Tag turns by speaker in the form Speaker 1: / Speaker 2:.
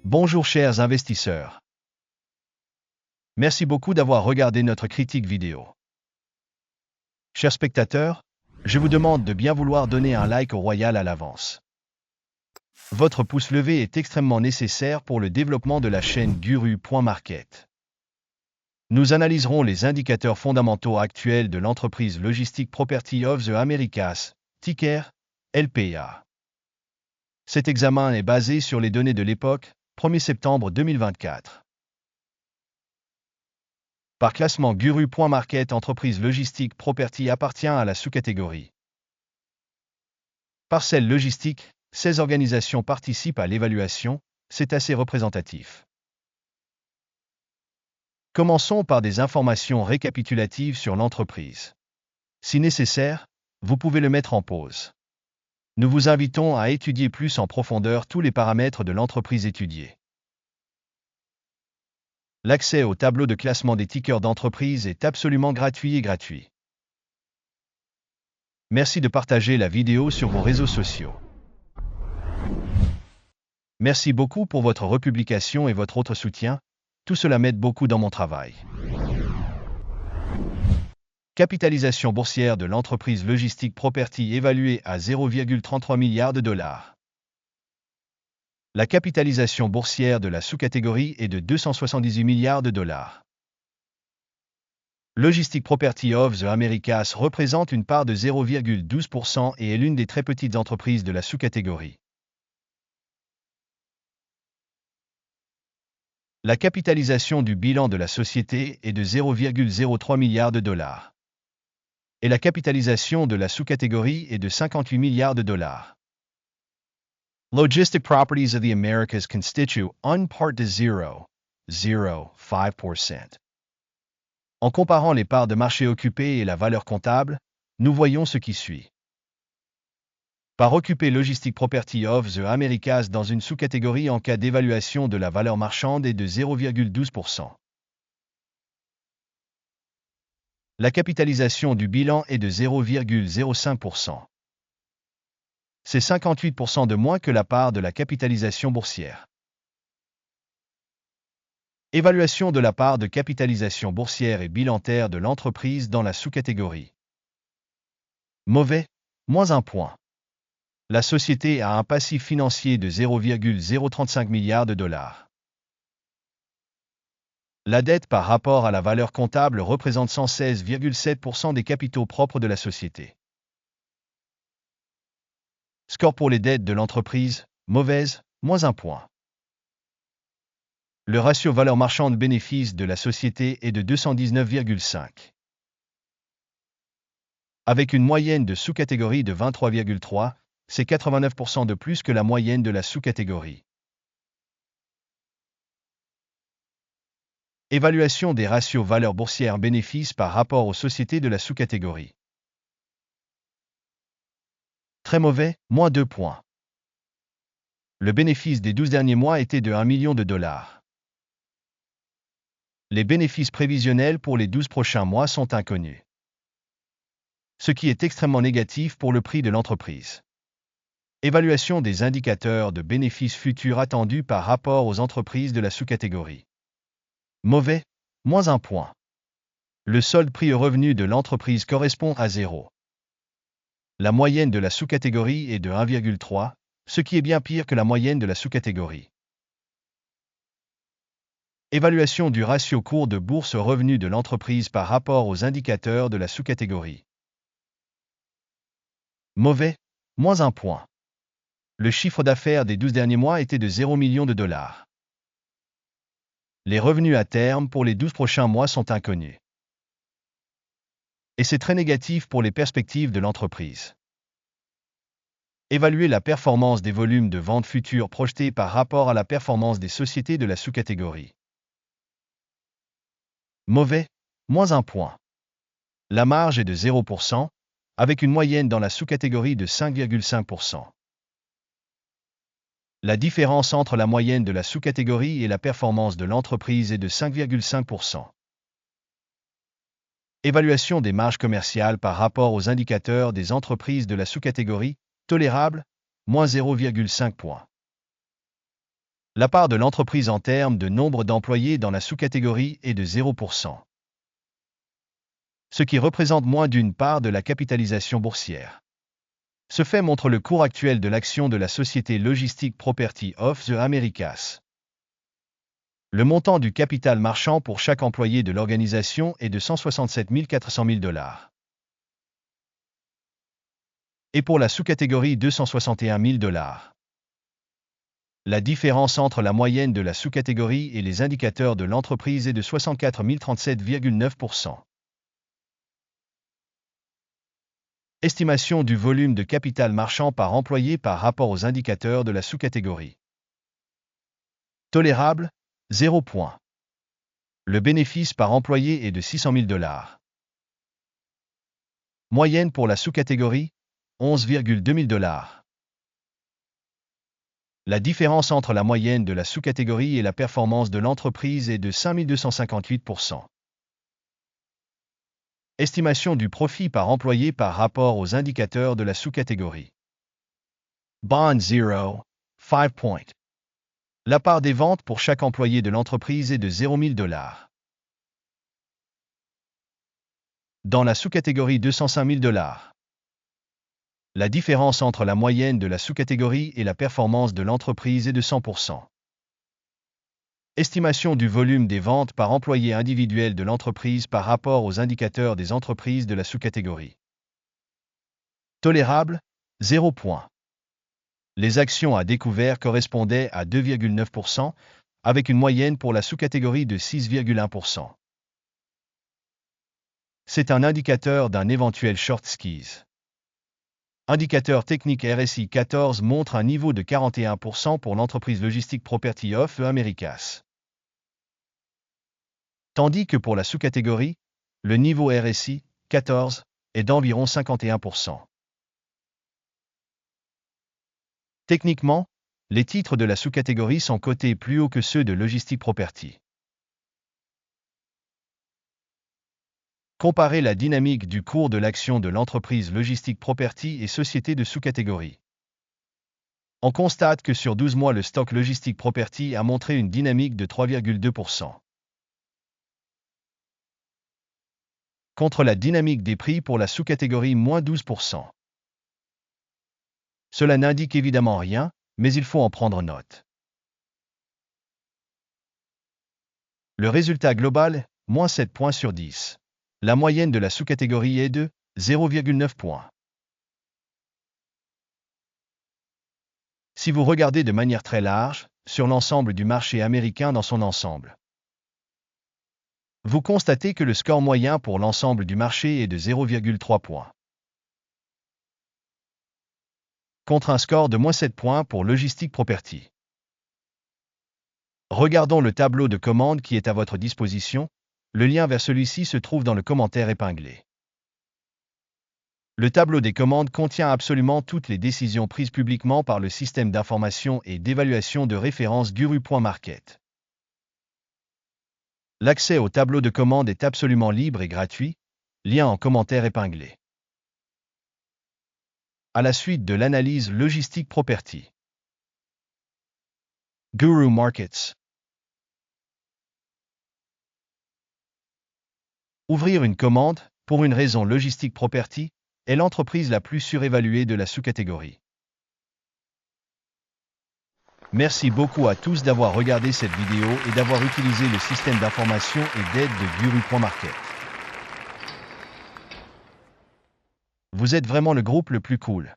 Speaker 1: Bonjour chers investisseurs. Merci beaucoup d'avoir regardé notre critique vidéo. Chers spectateurs, je vous demande de bien vouloir donner un like au Royal à l'avance. Votre pouce levé est extrêmement nécessaire pour le développement de la chaîne Guru.market. Nous analyserons les indicateurs fondamentaux actuels de l'entreprise Logistic Property of the Americas, ticker LPA. Cet examen est basé sur les données de l'époque, 1er septembre 2024. Par classement Guru.market, entreprise logistique property appartient à la sous-catégorie Parcelle logistique, 16 organisations participent à l'évaluation, c'est assez représentatif. Commençons par des informations récapitulatives sur l'entreprise. Si nécessaire, vous pouvez le mettre en pause. Nous vous invitons à étudier plus en profondeur tous les paramètres de l'entreprise étudiée. L'accès au tableau de classement des tickers d'entreprise est absolument gratuit et gratuit. Merci de partager la vidéo sur vos réseaux sociaux. Merci beaucoup pour votre republication et votre autre soutien, tout cela m'aide beaucoup dans mon travail. Capitalisation boursière de l'entreprise Logistic Property évaluée à 0,33 milliards de dollars. La capitalisation boursière de la sous-catégorie est de 278 milliards de dollars. Logistic Property of the Americas représente une part de 0,12% et est l'une des très petites entreprises de la sous-catégorie. La capitalisation du bilan de la société est de 0,03 milliards de dollars. Et la capitalisation de la sous-catégorie est de 58 milliards de dollars. Logistic Properties of the Americas constitue une part de 0,05%. En comparant les parts de marché occupées et la valeur comptable, nous voyons ce qui suit. Part occupée Logistic Property of the Americas dans une sous-catégorie en cas d'évaluation de la valeur marchande est de 0,12%. La capitalisation du bilan est de 0,05%. C'est 58% de moins que la part de la capitalisation boursière. Évaluation de la part de capitalisation boursière et bilantaire de l'entreprise dans la sous-catégorie. Mauvais, moins 1 point. La société a un passif financier de 0,035 milliards de dollars. La dette par rapport à la valeur comptable représente 116,7% des capitaux propres de la société. Score pour les dettes de l'entreprise, mauvaise, moins 1 point. Le ratio valeur marchande-bénéfice de la société est de 219,5. Avec une moyenne de sous-catégorie de 23,3, c'est 89% de plus que la moyenne de la sous-catégorie. Évaluation des ratios valeur boursière-bénéfice par rapport aux sociétés de la sous-catégorie. Très mauvais, moins 2 points. Le bénéfice des 12 derniers mois était de 1 million de dollars. Les bénéfices prévisionnels pour les 12 prochains mois sont inconnus. Ce qui est extrêmement négatif pour le prix de l'entreprise. Évaluation des indicateurs de bénéfices futurs attendus par rapport aux entreprises de la sous-catégorie. Mauvais, moins 1 point. Le solde prix au revenu de l'entreprise correspond à 0. La moyenne de la sous-catégorie est de 1,3, ce qui est bien pire que la moyenne de la sous-catégorie. Évaluation du ratio cours de bourse au revenu de l'entreprise par rapport aux indicateurs de la sous-catégorie. Mauvais, moins 1 point. Le chiffre d'affaires des 12 derniers mois était de 0 million de dollars. Les revenus à terme pour les 12 prochains mois sont inconnus. Et c'est très négatif pour les perspectives de l'entreprise. Évaluer la performance des volumes de ventes futures projetés par rapport à la performance des sociétés de la sous-catégorie. Mauvais, moins 1 point. La marge est de 0%, avec une moyenne dans la sous-catégorie de 5,5%. La différence entre la moyenne de la sous-catégorie et la performance de l'entreprise est de 5,5%. Évaluation des marges commerciales par rapport aux indicateurs des entreprises de la sous-catégorie, tolérable, moins 0,5 points. La part de l'entreprise en termes de nombre d'employés dans la sous-catégorie est de 0%, ce qui représente moins d'une part de la capitalisation boursière. Ce fait montre le cours actuel de l'action de la société Logistic Property of the Americas. Le montant du capital marchand pour chaque employé de l'organisation est de 167 400 000 $. Et pour la sous-catégorie 261 000 $. La différence entre la moyenne de la sous-catégorie et les indicateurs de l'entreprise est de 64 037,9%. Estimation du volume de capital marchand par employé par rapport aux indicateurs de la sous-catégorie. Tolérable, 0 point. Le bénéfice par employé est de 600 000 $. Moyenne pour la sous-catégorie, 11,2 000 $. La différence entre la moyenne de la sous-catégorie et la performance de l'entreprise est de 5 258%. Estimation du profit par employé par rapport aux indicateurs de la sous-catégorie. Bond 0, 5 points. La part des ventes pour chaque employé de l'entreprise est de 0 000 $. Dans la sous-catégorie 205 000 $. La différence entre la moyenne de la sous-catégorie et la performance de l'entreprise est de 100%. Estimation du volume des ventes par employé individuel de l'entreprise par rapport aux indicateurs des entreprises de la sous-catégorie. Tolérable, 0 point. Les actions à découvert correspondaient à 2,9%, avec une moyenne pour la sous-catégorie de 6,1%. C'est un indicateur d'un éventuel short squeeze. Indicateur technique RSI 14 montre un niveau de 41% pour l'entreprise Logistic Property of the Americas. Tandis que pour la sous-catégorie, le niveau RSI 14 est d'environ 51%. Techniquement, les titres de la sous-catégorie sont cotés plus haut que ceux de Logistic Property. Comparez la dynamique du cours de l'action de l'entreprise Logistic Property et société de sous-catégorie. On constate que sur 12 mois le stock Logistic Property a montré une dynamique de 3,2%. Contre la dynamique des prix pour la sous-catégorie moins 12%. Cela n'indique évidemment rien, mais il faut en prendre note. Le résultat global, moins 7 points sur 10. La moyenne de la sous-catégorie est de 0,9 points. Si vous regardez de manière très large, sur l'ensemble du marché américain dans son ensemble, vous constatez que le score moyen pour l'ensemble du marché est de 0,3 points. Contre un score de moins 7 points pour Logistic Property. Regardons le tableau de commande qui est à votre disposition. Le lien vers celui-ci se trouve dans le commentaire épinglé. Le tableau des commandes contient absolument toutes les décisions prises publiquement par le système d'information et d'évaluation de référence Guru.market. L'accès au tableau de commande est absolument libre et gratuit, lien en commentaire épinglé. À la suite de l'analyse Logistic Property. Guru Markets. Ouvrir une commande, pour une raison Logistic Property, est l'entreprise la plus surévaluée de la sous-catégorie. Merci beaucoup à tous d'avoir regardé cette vidéo et d'avoir utilisé le système d'information et d'aide de Guru.market. Vous êtes vraiment le groupe le plus cool.